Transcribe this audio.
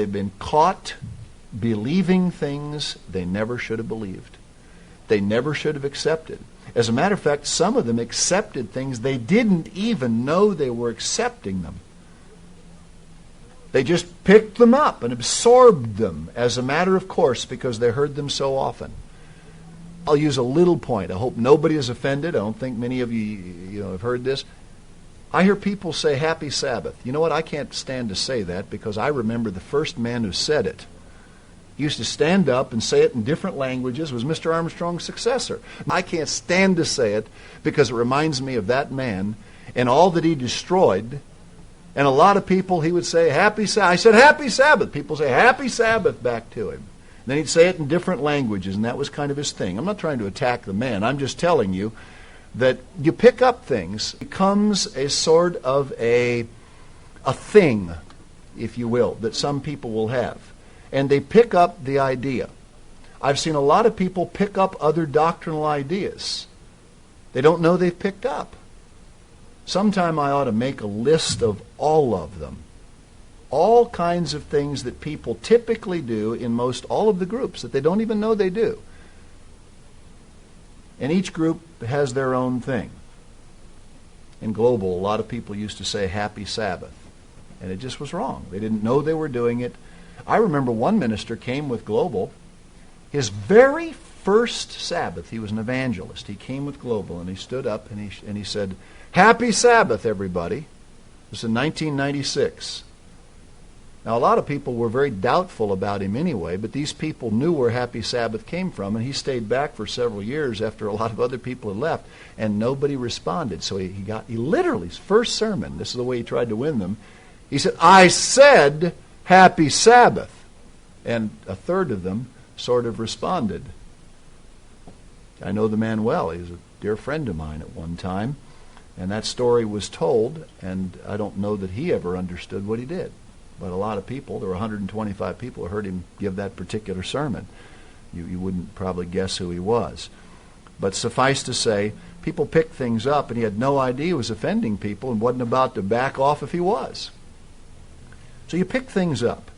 They've been caught believing things they never should have believed. They never should have accepted. As a matter of fact, some of them accepted things they didn't even know they were accepting them. They just picked them up and absorbed them as a matter of course because they heard them so often. I'll use a little point. I hope nobody is offended. I don't think many of you have heard this. I hear people say Happy Sabbath. You know what? I can't stand to say that because I remember the first man who said it. He used to stand up and say it in different languages. It was Mr. Armstrong's successor. I can't stand to say it because it reminds me of that man and all that he destroyed. And a lot of people, he would say, Happy Sabbath. I said, Happy Sabbath. People say, Happy Sabbath back to him. Then he'd say it in different languages, and that was kind of his thing. I'm not trying to attack the man. I'm just telling you that you pick up things. It becomes a sort of a thing, if you will, that some people will have. And they pick up the idea. I've seen a lot of people pick up other doctrinal ideas. They don't know they've picked up. Sometime I ought to make a list of all of them. All kinds of things that people typically do in most all of the groups that they don't even know they do. And each group has their own thing. In Global, a lot of people used to say Happy Sabbath. And it just was wrong. They didn't know they were doing it. I remember one minister came with Global. His very first Sabbath, he was an evangelist. He came with Global and he stood up and he said, Happy Sabbath, everybody. It was in 1996. Now, a lot of people were very doubtful about him anyway, but these people knew where Happy Sabbath came from, and he stayed back for several years after a lot of other people had left, and nobody responded. So he literally, his first sermon, this is the way he tried to win them, he said, I said Happy Sabbath. And a third of them sort of responded. I know the man well. He was a dear friend of mine at one time, and that story was told, and I don't know that he ever understood what he did. But a lot of people, there were 125 people who heard him give that particular sermon. You wouldn't probably guess who he was. But suffice to say, people picked things up, and he had no idea he was offending people and wasn't about to back off if he was. So you pick things up.